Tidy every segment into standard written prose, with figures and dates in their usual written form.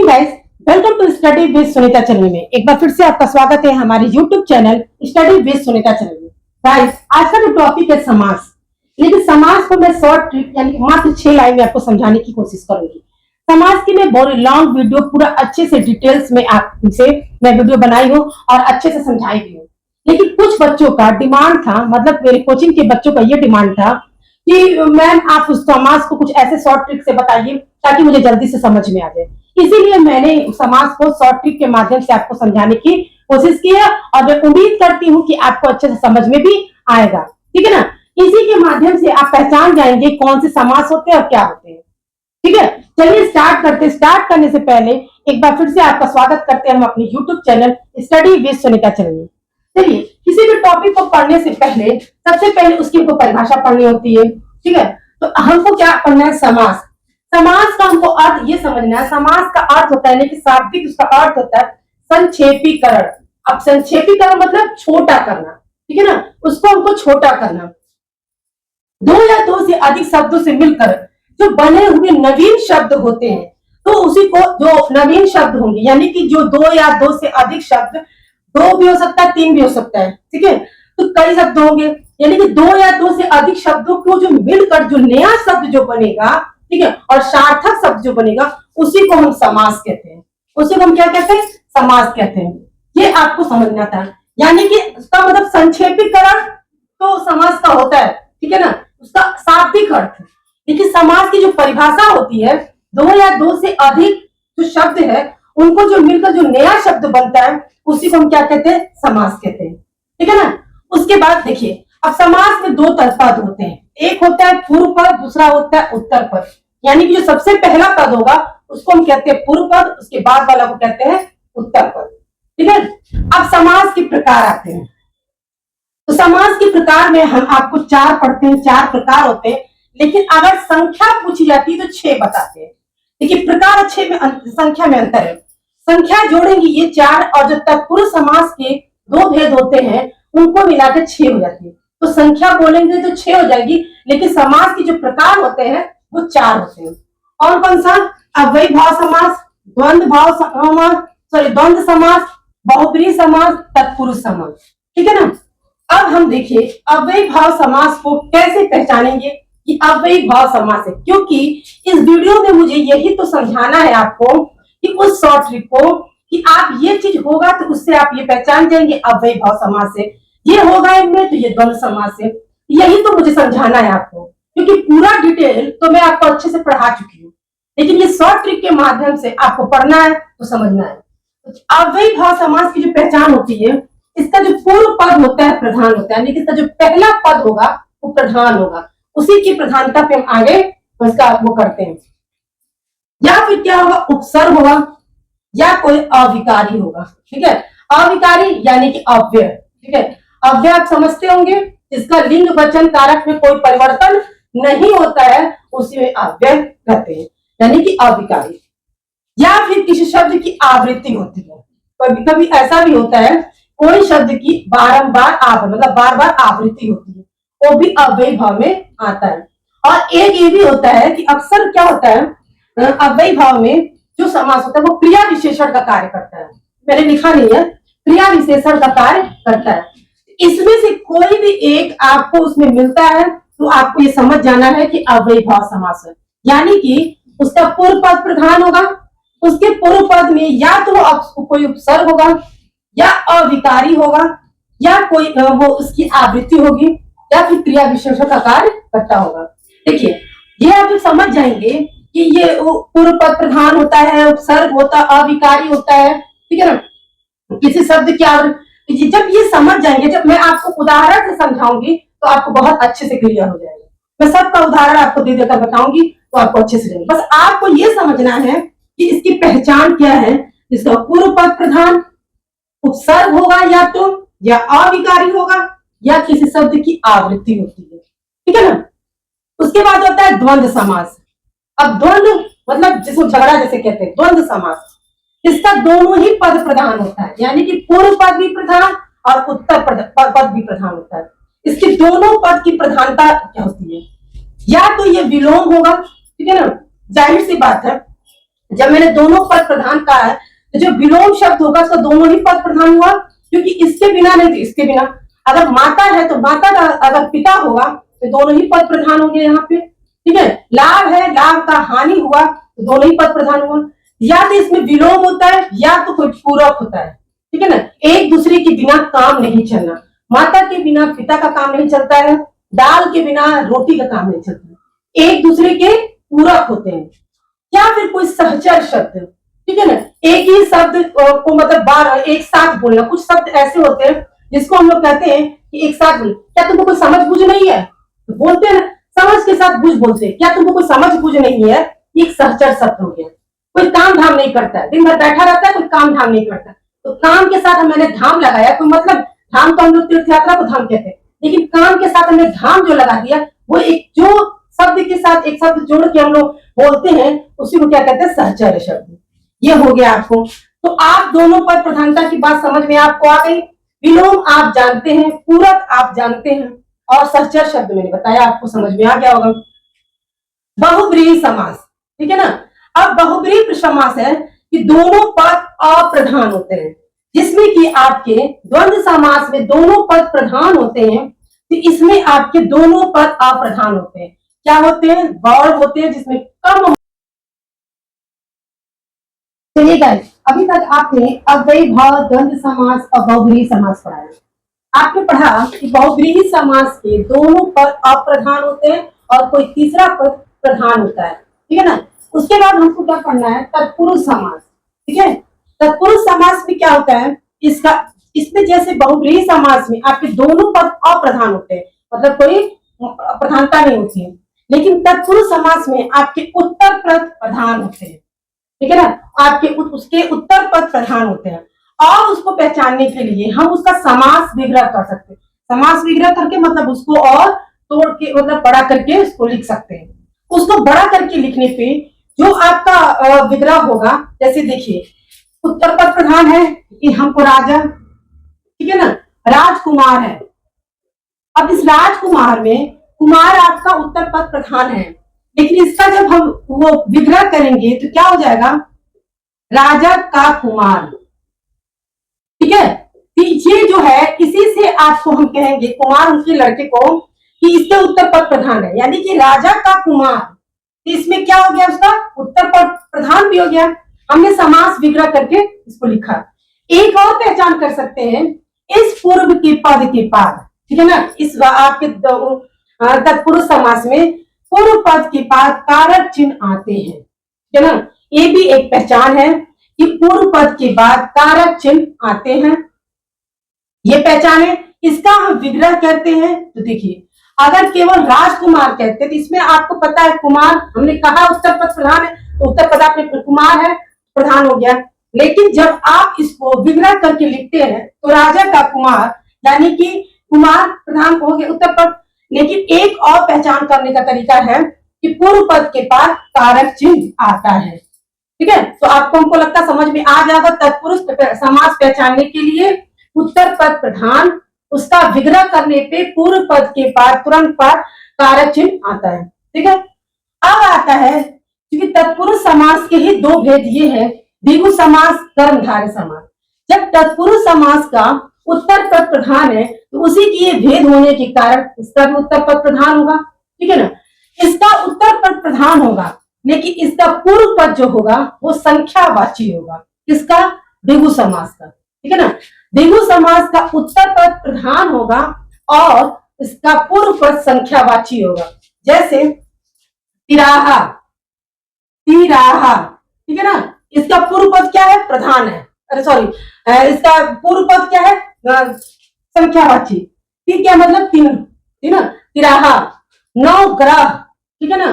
Guys, welcome to study with Sunita channel में एक बार फिर से आपका स्वागत है हमारे YouTube channel study with Sunita channel में। गाइस, आज का जो टॉपिक है समास, लेकिन समास को मैं शॉर्ट ट्रिक यानी कि मात्र 6 लाइन में आपको समझाने की कोशिश करूंगी। समास की मैं बहुत लॉन्ग वीडियो पूरा अच्छे से डिटेल्स में आपसे मैं वीडियो बनाई हूँ और अच्छे से समझाई भी हूँ, लेकिन कुछ बच्चों का डिमांड था, मतलब मेरे कोचिंग के बच्चों का ये डिमांड था कि मैम आप उस समास को कुछ ऐसे शॉर्ट ट्रिक से बताइए ताकि मुझे जल्दी से समझ में आ जाए। इसीलिए मैंने समास को शॉर्ट ट्रिक के माध्यम से आपको समझाने की कोशिश की है और मैं उम्मीद करती हूँ कि आपको अच्छे से समझ में भी आएगा। ठीक है ना? इसी के माध्यम से आप पहचान जाएंगे कौन से समास होते हैं और क्या होते हैं। ठीक है, चलिए स्टार्ट करते हैं। स्टार्ट करने से पहले एक बार फिर से आपका स्वागत करते हैं हम अपने YouTube channel study with Sunita channel में। चलिए, किसी भी टॉपिक को पढ़ने से पहले सबसे पहले उसकी हमको परिभाषा पढ़नी होती है। ठीक है, तो हमको क्या पढ़ना है? समास। समास का हमको अर्थ ये समझना है। समास का अर्थ होता है कि शाब्दिक उसका अर्थ होता है संक्षेपीकरण। अब संक्षेपीकरण मतलब छोटा करना। ठीक है ना? उसको हमको छोटा करना। दो या दो से अधिक शब्दों से मिलकर जो बने हुए नवीन शब्द होते हैं, तो उसी को जो नवीन शब्द होंगे, यानी कि जो दो या दो से अधिक शब्द, दो भी हो सकता है, तीन भी हो सकता है। ठीक है, तो कई शब्द होंगे, यानी कि दो या दो से अधिक शब्दों को जो मिलकर जो नया शब्द जो बनेगा, ठीक है, और सार्थक शब्द जो बनेगा, उसी को हम समास कहते हैं। उसी को हम क्या कहते हैं? समास कहते हैं। ये आपको समझना था। यानी कि उसका मतलब संक्षेपीकरण तो समास का होता है, ठीक है ना, उसका शाब्दिक अर्थ। लेकिन समास की जो परिभाषा होती है, दो या दो से अधिक जो शब्द है उनको जो मिलकर जो नया शब्द बनता है, उसी को हम क्या कहते हैं? समास कहते हैं। ठीक है ना? उसके बाद देखिए, अब समास में दो पद होते हैं। एक होता है पूर्व पद, दूसरा होता है उत्तर पद। यानी कि जो सबसे पहला पद होगा उसको हम कहते हैं पूर्व पद, उसके बाद वाला को कहते हैं उत्तर पद। ठीक है, अब समास के प्रकार आते हैं। तो समास के प्रकार में हम आपको 4 पढ़ते हैं, 4 प्रकार होते हैं, लेकिन अगर संख्या पूछी जाती है तो 6 बताते हैं। देखिए, प्रकार और 6 में संख्या में अंतर है। संख्या जोड़ेंगे ये 4, और जो तत्पुरुष समास के 2 भेद होते हैं उनको मिलाकर 6 हो जाती है। तो संख्या बोलेंगे तो 6 हो जाएगी, लेकिन समास के जो प्रकार होते हैं वो 4 होते हैं। और कौन सा? अव्ययी भाव समास, द्वंद्व भाव समास, द्वंद्व समास, बहुब्रीहि समास, तत्पुरुष समास। ठीक है ना? अब हम देखिए अव्ययी भाव समास को कैसे पहचानेंगे कि अव्ययी भाव समास है, क्योंकि इस वीडियो में मुझे यही तो समझाना है आपको कि उस शॉर्ट ट्रिक को कि आप ये चीज होगा तो उससे आप ये पहचान जाएंगे अव्ययी भाव समास है, ये होगा इनमें तो ये द्वंद्व समास है। यही तो मुझे समझाना है आपको, क्योंकि पूरा डिटेल तो मैं आपको अच्छे से पढ़ा चुकी हूँ, लेकिन ये शॉर्ट ट्रिक के माध्यम से आपको पढ़ना है तो समझना है। अव्ययी भाव समास की जो पहचान होती है, इसका जो पूर्व पद होता है प्रधान होता है, यानी कि इसका जो पहला पद होगा वो प्रधान होगा। उसी की प्रधानता पे हम आगे उसका वो करते हैं। या फिर क्या होगा? उपसर्ग होगा या कोई अविकारी होगा। ठीक है, अविकारी यानी कि अव्यय। ठीक है, अव्यय आप समझते होंगे, जिसका लिंग वचन कारक में कोई परिवर्तन नहीं होता है, उसी में अव्यय कहते हैं, यानी कि अविकारी। या फिर किसी शब्द की आवृत्ति होती है। कभी कभी ऐसा भी होता है, कोई शब्द की बारंबार मतलब बार बार आवृत्ति होती है, वो भी अव्ययी भाव में आता है। और एक ये भी होता है कि अक्सर क्या होता है, अव्ययी भाव में जो समास होता है वो क्रिया विशेषण का कार्य करता है। मैंने लिखा नहीं है, क्रिया विशेषण का कार्य करता है। इसमें से कोई भी एक आपको उसमें मिलता है तो आपको ये समझ जाना है कि अव्ययी भाव समास है, यानी कि उसका पूर्व पद प्रधान होगा, उसके पूर्व पद में या तो कोई उपसर्ग होगा या अविकारी होगा या कोई वो उसकी आवृत्ति होगी या फिर क्रिया विशेषण का कार्य करता होगा। देखिए, ये आप समझ जाएंगे कि ये पूर्व पद प्रधान होता है, उपसर्ग होता है, अविकारी होता है। ठीक है ना? किसी शब्द की आवृत्ति, जब ये समझ जाएंगे, जब मैं आपको उदाहरण से समझाऊंगी तो आपको बहुत अच्छे से क्लियर हो जाएगा। मैं सबका उदाहरण आपको दे देकर बताऊंगी तो आपको अच्छे से जाएगा। बस आपको ये समझना है कि इसकी पहचान क्या है। इसका पूर्व पद प्रधान, उपसर्ग होगा या अविकारी होगा या किसी शब्द की आवृत्ति होती है। ठीक है ना? उसके बाद होता है द्वंद्व समास। अब द्वंद्व मतलब जिसको झगड़ा जैसे कहते हैं, द्वंद्व समास, इसका दोनों ही पद प्रधान होता है, यानी कि पूर्व पद भी प्रधान और उत्तर पद भी प्रधान होता है। इसके दोनों पद की प्रधानता क्या होती है? या तो ये विलोम होगा, ठीक है ना, जाहिर सी बात है, जब मैंने दोनों पद प्रधान कहा है तो जो विलोम शब्द होगा उसका दोनों ही पद प्रधान हुआ, क्योंकि इसके बिना नहीं तो इसके बिना। अगर माता है तो माता का अगर पिता होगा तो दोनों ही पद प्रधान होंगे यहाँ पे। ठीक है, लाभ है, लाभ का हानि हुआ तो दोनों ही पद प्रधान हुआ। या तो इसमें विलोम होता है या तो कोई पूरक होता है। ठीक है ना, एक दूसरे के बिना काम नहीं चलना। माता के बिना पिता का काम नहीं चलता है, दाल के बिना रोटी का काम नहीं चलता, एक दूसरे के पूरक होते हैं। या फिर कोई सहचर शब्द, ठीक है ना, एक ही शब्द को मतलब बार एक साथ बोलना। कुछ शब्द ऐसे होते हैं जिसको हम लोग कहते हैं कि एक साथ बोल। क्या तुमको कोई समझ बुझ नहीं है तो बोलते हैं, समझ के साथ बुझ बोलते हैं। क्या तुमको कोई समझ बुझ नहीं है, एक सहचर शब्द हो गया। कोई काम धाम नहीं करता है, दिन भर बैठा रहता है, कोई काम धाम नहीं करता, तो काम के साथ मैंने धाम लगाया। कोई मतलब धाम तो हम लोग तीर्थ यात्रा को धाम कहते हैं, लेकिन काम के साथ हमने धाम जो लगा दिया वो एक जो शब्द के साथ एक शब्द जोड़ के हम लोग बोलते हैं उसी को क्या कहते हैं, सहचर्य शब्द। ये हो गया आपको। तो आप दोनों पद प्रधानता की बात समझ में आपको आ गई। विलोम आप जानते हैं, पूरक आप जानते हैं, और सहचर शब्द मैंने बताया आपको समझ में आ गया होगा। बहुब्रीहि समास, ठीक है ना। अब बहुब्रीहि समास है कि दोनों पद अप्रधान होते हैं, जिसमें कि आपके द्वंद्व समास में दोनों पद प्रधान होते हैं, तो इसमें आपके दोनों पद अप्रधान होते हैं। क्या होते हैं, गौड़ होते हैं, जिसमें कम। चलिए गाइस, अभी तक आपने अव्ययी भाव, द्वंद्व समास और बहुब्रीहि समास पढ़ा है। आपने पढ़ा कि बहुब्रीहि समास के दोनों पद अप्रधान होते हैं और कोई तीसरा पद प्रधान होता है। ठीक है ना। उसके बाद हमको क्या पढ़ना है, तत्पुरुष समास। ठीक है, तत्पुरुष समास में क्या होता है, इसमें जैसे बहुब्रीहि समास में आपके दोनों पद अप्रधान होते हैं, मतलब कोई प्रधानता नहीं होती है, लेकिन तत्पुरुष समास में आपके उत्तर पद प्रधान होते हैं। ठीक है ना, आपके उसके उत्तर पद प्रधान होते हैं। और उसको पहचानने के लिए हम उसका समास विग्रह कर सकते हैं। समास विग्रह करके मतलब उसको और तोड़ के मतलब बड़ा करके उसको लिख सकते हैं। उसको बड़ा करके लिखने पे जो आपका विग्रह होगा, जैसे देखिए उत्तर पद प्रधान है कि हमको राजा, ठीक है ना, राजकुमार है। अब इस राजकुमार में कुमार आपका उत्तर पद प्रधान है, लेकिन इसका जब हम वो विग्रह करेंगे तो क्या हो जाएगा, राजा का कुमार। ठीक है, ये जो है इसी से आपको हम कहेंगे कुमार उनके लड़के को कि इसके उत्तर पद प्रधान है, यानी कि राजा का कुमार। इसमें क्या हो गया, उसका उत्तर पद प्रधान भी हो गया। हमने समास विग्रह करके इसको लिखा। एक और पहचान कर सकते हैं, इस पूर्व के पद के बाद, ठीक है ना, इस आपके तत्पुरुष समास में पूर्व पद के बाद कारक चिन्ह आते हैं। ठीक है ना, ये भी एक पहचान है कि पूर्व पद के बाद कारक चिन्ह आते हैं। ये पहचान है, इसका हम विग्रह कहते हैं। तो देखिए, अगर केवल राजकुमार कहते हैं तो इसमें आपको पता है कुमार, हमने कहा उत्तर पद प्रधान है, तो उत्तर पद आपने कुमार है प्रधान हो गया। लेकिन जब आप इसको विग्रह करके लिखते हैं तो राजा का कुमार यानी कि कुमार प्रधान हो गया उत्तर पद। लेकिन एक और पहचान करने का तरीका है कि पूर्व पद के बाद कारक चिन्ह आता है। ठीक है, तो आपको हमको लगता समझ में आ जाएगा। तत्पुरुष समास पहचानने के लिए उत्तर पद प्रधान, उसका विग्रह करने पे पूर्व पद के बाद तुरंत पर कारक चिन्ह आता है। ठीक है, अब आता है क्योंकि तत्पुरुष समास के ही दो भेद ये है, द्विगु समास, कर्मधारय समास। जब तत्पुरुष समास का उत्तर पद प्रधान है तो उसी की ये भेद होने के कारण इसका भी उत्तर पद प्रधान होगा। ठीक है ना, इसका उत्तर पद प्रधान होगा, लेकिन इसका पूर्व पद जो होगा वो संख्यावाची होगा। किसका, द्विगु समास का। ठीक है ना, द्विगु समास का उत्तर पद प्रधान होगा और इसका पूर्व पद संख्यावाची होगा। जैसे तिराहा, तिराहा, ठीक है ना, इसका पूर्व पद क्या है, प्रधान है। अरे सॉरी, इसका पूर्व पद क्या है, संख्यावाची। ठीक है, मतलब तीन, ठीक है ना, तिराहा, नौ ग्रह। ठीक है ना,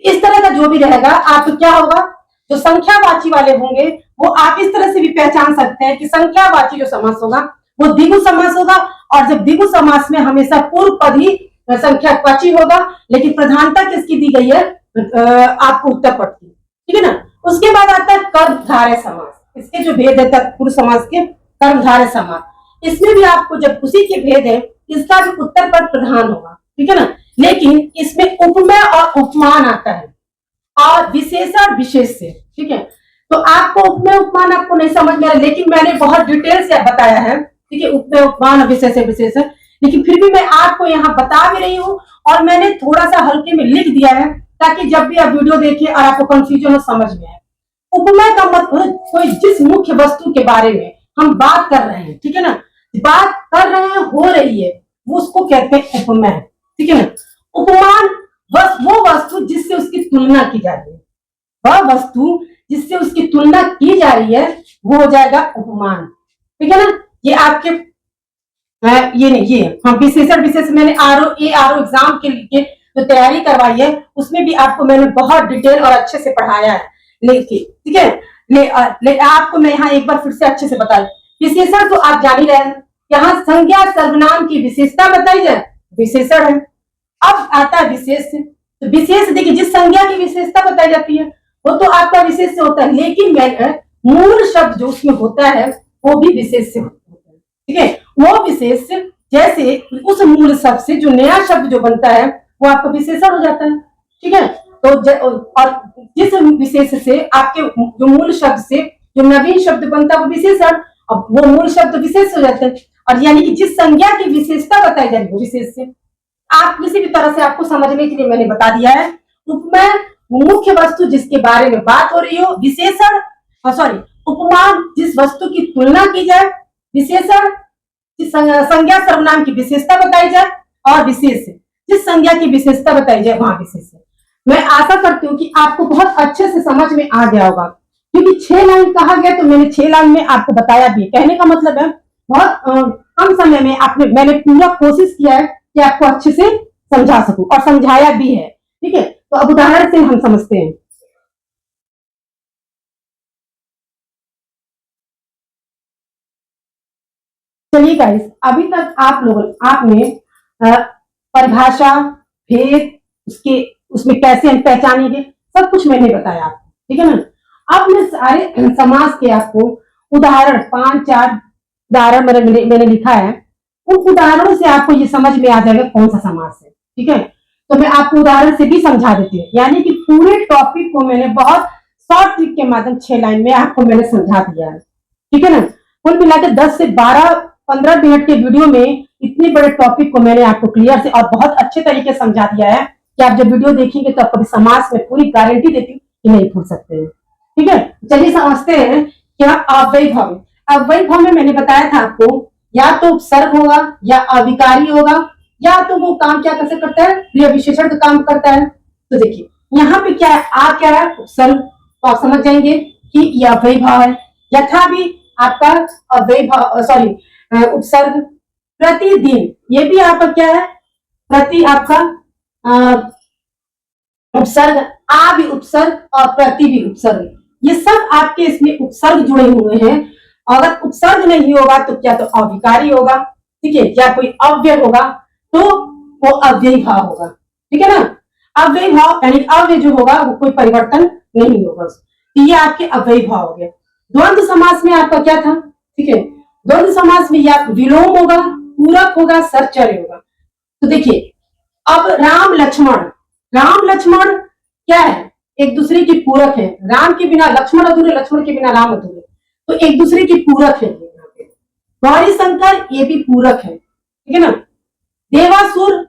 इस तरह का जो भी रहेगा आप क्या होगा, जो संख्यावाची वाले होंगे वो आप इस तरह से भी पहचान सकते हैं कि संख्यावाची जो समास होगा वो द्विगु समास होगा। और जब द्विगु समास में हमेशा पूर्व पद ही संख्यावाची होगा, लेकिन प्रधानता किसकी दी गई है, आपको उत्तर पद की। ठीक है ना, उसके बाद आता है कर्मधारय समास। इसके जो भेद है तत्पुरुष समास के, कर्मधारय समास, इसमें भी आपको जब उसी के भेद है, इसका भी उत्तर पद प्रधान होगा। ठीक है ना, लेकिन इसमें उपमेय और उपमान आता है और विशेषण विशेष से, ठीक है। तो आपको उपमेय उपमान आपको नहीं समझ में आ रहा, लेकिन मैंने बहुत डिटेल से बताया है, ठीक है, उपमेय उपमान विशेष विशेष, लेकिन फिर भी मैं आपको यहाँ बता भी रही हूँ और मैंने थोड़ा सा हल्के में लिख दिया है ताकि जब भी आप वीडियो देखिए और आपको कंफ्यूजन हो समझ में आए। उपमेय का मतलब कोई जिस मुख्य वस्तु के बारे में हम बात कर रहे हैं, ठीक है ना, बात कर रहे हैं, हो रही है, वो उसको कहते हैं उपमेय, ठीक है ना। उपमान बस वो वस्तु जिससे उसकी तुलना की जा रही है, वह वस्तु जिससे उसकी तुलना की जा रही है वो हो जाएगा उपमान, ठीक है ना। ये आपके ये नहीं, ये हम विशेषण विशेष मैंने आरओ एग्जाम के लिए जो तैयारी करवाई है उसमें भी आपको मैंने बहुत डिटेल और अच्छे से पढ़ाया है लेके, ठीक है। आपको मैं यहाँ एक बार फिर से अच्छे से बता दूं, विशेषण तो आप जान ही रहे हैं, यहाँ संज्ञा सर्वनाम की विशेषता बताई जाए, विशेषण है। अब आता है विशेष, तो विशेष देखिए जिस संज्ञा की विशेषता बताई जाती है वो तो आपका विशेष से होता है, लेकिन मैं मूल शब्द जो उसमें होता है वो भी विशेष से होता है, ठीक है। वो विशेष जैसे उस मूल शब्द से जो नया शब्द जो बनता है वो आपका विशेषण हो जाता है, ठीक है। तो और जिस विशेष से आपके जो मूल शब्द से जो नवीन शब्द बनता है वो विशेषण, अब वो मूल शब्द विशेष हो जाते हैं, और यानी कि जिस संज्ञा की विशेषता बताई जाएगी वो विशेष से। आप किसी भी तरह से आपको समझने के लिए मैंने बता दिया है, उपमेय मुख्य वस्तु जिसके बारे में बात हो रही हो, विशेषण सॉरी उपमान जिस वस्तु की तुलना की जाए, विशेषण जिस संज्ञा सर्वनाम की विशेषता बताई जाए, और विशेष जिस संज्ञा की विशेषता बताई जाए वहां विशेष। मैं आशा करती हूँ कि आपको बहुत अच्छे से समझ में आ गया होगा, क्योंकि 6 लाइन कहा गया तो मैंने 6 लाइन में आपको बताया भी। कहने का मतलब है बहुत कम समय में मैंने पूरा कोशिश किया है कि आपको अच्छे से समझा सकूं और समझाया भी है, ठीक है। तो अब उदाहरण से हम समझते हैं। चलिए गाइस, अभी तक आपने परिभाषा, भेद, उसके उसमें कैसे हम पहचानेंगे, सब कुछ मैंने बताया आपको, ठीक है ना। अब मैं सारे समास के आपको उदाहरण 5-4 उदाहरण मैंने लिखा है, उन उदाहरणों से आपको ये समझ में आ जाएगा कौन सा समास है, ठीक है। तो मैं आपको उदाहरण से भी समझा देती हूँ, यानी कि पूरे टॉपिक को मैंने बहुत शॉर्ट ट्रिक के माध्यम 6 लाइन में आपको मैंने समझा दिया है, ठीक है ना। कुल मिलाकर 10 से 12-15 मिनट के वीडियो में इतने बड़े टॉपिक को मैंने आपको क्लियर से और बहुत अच्छे तरीके से समझा दिया है कि आप जब वीडियो देखेंगे तो आपको समास में पूरी गारंटी देती हूँ कि नहीं भूल सकते हैं, ठीक है। चलिए समझते हैं क्या अव्ययी भाव। अव्ययी भाव में मैंने बताया था आपको या तो उपसर्ग होगा या अविकारी होगा, या तो वो काम क्या कैसे करता है, क्रिया विशेषण का काम करता है। तो देखिए यहाँ पे क्या है, आ क्या है, उपसर्ग, तो आप समझ जाएंगे कि यह अव्ययी भाव है। यथा भी आपका अव्ययी भाव सॉरी उपसर्ग। प्रतिदिन, ये भी आपका क्या है, प्रति आपका उपसर्ग, आ भी उपसर्ग और प्रति भी उपसर्ग, ये सब आपके इसमें उपसर्ग जुड़े हुए हैं। अगर उपसर्ग नहीं होगा तो क्या तो अविकारी होगा, ठीक है, या कोई अव्यय होगा तो वो अव्ययी भाव होगा, ठीक है ना। अव्ययी भाव यानी अव्यय जो होगा वो कोई परिवर्तन नहीं होगा, तो ये आपके अव्ययी भाव हो गए। द्वंद्व समास में आपका क्या था, ठीक है, द्वंद्व समास में या विलोम होगा, पूरक होगा, सरचर्य होगा। तो देखिए अब राम लक्ष्मण क्या है, एक दूसरे की पूरक है। राम के बिना लक्ष्मण अधूरे, लक्ष्मण के बिना राम अधूरे, तो एक दूसरे की पूरक है। गौरी शंकर ये भी पूरक है, ठीक है ना। देवासुर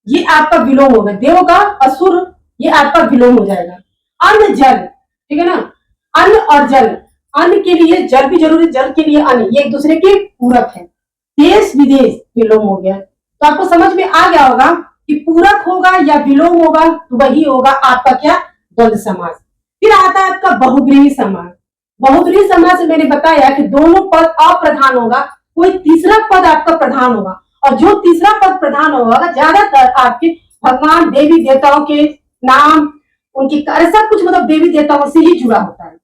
ये आपका विलोम होगा, देव का असुर ये आपका विलोम हो जाएगा। अन्न जल, ठीक है ना, अन्न और जल, अन्न के लिए जल भी जरूरी, जल के लिए अन्न, ये एक दूसरे के पूरक है। देश विदेश विलोम हो गया, तो आपको समझ में आ गया होगा कि पूरक होगा या विलोम होगा तो वही होगा आपका क्या, द्वंद्व समास। फिर आता है आपका बहुब्रीहि समास। बहुब्रीहि समास में मैंने बताया कि दोनों पद अप्रधान होगा, कोई तीसरा पद आपका प्रधान होगा, और जो तीसरा पद प्रधान होगा ज्यादातर आपके भगवान देवी देवताओं के नाम, उनकी कार्य, सब कुछ मतलब देवी देवताओं से ही जुड़ा होता है।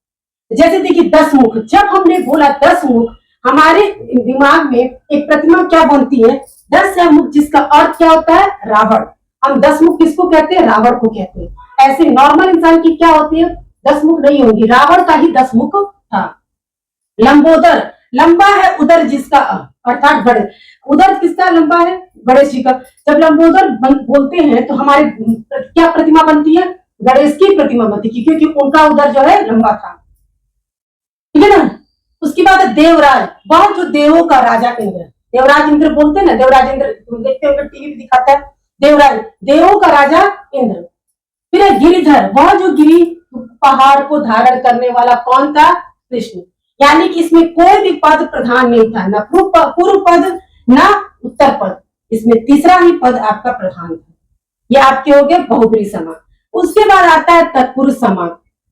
जैसे देखिए 10 मुख, जब हमने बोला 10 मुख, हमारे दिमाग में एक प्रतिमा क्या बनती है, 10 मुख, जिसका अर्थ क्या होता है, रावण। हम 10 मुख किसको कहते हैं, रावण को कहते हैं। ऐसे नॉर्मल इंसान की क्या होती है, 10 मुख नहीं होंगी, रावण का ही 10 मुख था। लंबोदर, लंबा है उदर जिसका, अर्थात बड़े, उदर किसका लंबा है, 'गणेश जी का। जब लंबोदर बोलते हैं तो हमारे क्या प्रतिमा बनती है, गणेश की प्रतिमा बनती थी, क्योंकि उनका उधर जो है लंबा था, ठीक है ना। उसके बाद देवराज, वह जो देवों का राजा इंद्र, देवराज इंद्र बोलते हैं ना, देवराज इंद्र देखते होंगे टीवी पे दिखाता है, देवराज देवों का राजा इंद्र। फिर है गिरिधर, वह जो गिरी पहाड़ को धारण करने वाला कौन था? कृष्ण। यानी कि इसमें कोई भी पद प्रधान नहीं था, ना पूर्व पद ना उत्तर पद, इसमें तीसरा ही पद आपका प्रधान था। ये आपके हो गए बहुब्रीहि समास। उसके बाद आता है तत्पुरुष समास।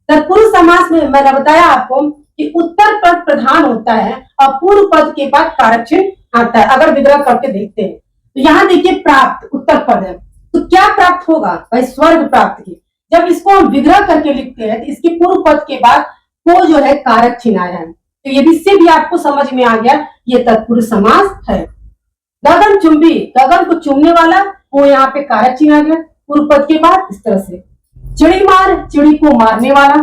तत्पुरुष समास में मैंने बताया आपको कि उत्तर पद प्रधान होता है और पूर्व पद के बाद कारक चिन्ह आता है। अगर विग्रह करके देखते हैं तो यहाँ देखिए प्राप्त उत्तर पद है, तो क्या प्राप्त होगा भाई? स्वर्ग प्राप्त की। जब इसको हम विग्रह करके लिखते हैं तो इसके पूर्व पद के बाद को जो है कारक चिन्ह आ है, तो ये भी से भी आपको समझ में आ गया, ये तत्पुरुष समास है। गगन चुंबी, गगन को चूमने वाला, वो यहाँ पे कारक चिन्ह आ गया पूर्व पद के बाद। इस तरह से चिड़ी मार, चिड़ी को मारने वाला,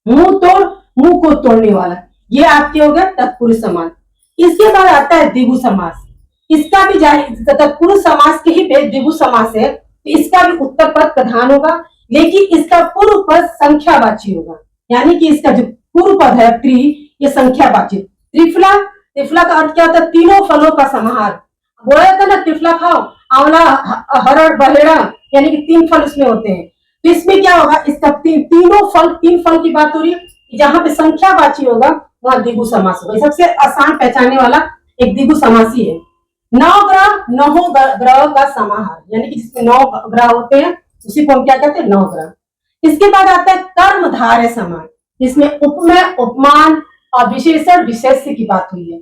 मुंह तोड़, मुंह को तोड़ने वाला, ये आपके हो गए तत्पुरुष समास। इसके बाद आता है द्विगु समास। इसका भी तत्पुरुष समास के ही द्विगु समास है, तो इसका भी उत्तर पद प्रधान होगा, लेकिन इसका पूर्व पद संख्यावाची होगा। यानी कि इसका जो पूर्व पद है त्रि, ये संख्यावाची। त्रिफला, त्रिफला का अर्थ क्या होता है? तीनों फलों का समाहार। बोला था ना त्रिफला खाओ, आंवला, हरड़, बहेड़ा, यानी कि 3 फल उसमें होते हैं। तो इसमें क्या होगा? इसका तीनों फल, 3 फल की बात हो रही है, जहां पे संख्यावाची होगा वहां द्विगु समास होगा। सबसे आसान पहचानने वाला एक द्विगु समास ही है। 9 ग्रह, 9 ग्रह का समाहार, यानी कि जिसमें 9 ग्रह होते हैं उसी को हम क्या कहते हैं? 9 ग्रह। इसके बाद आता है कर्मधारय समास। इसमें उपमेय, उपमान और विशेषण विशेष्य की बात हुई है।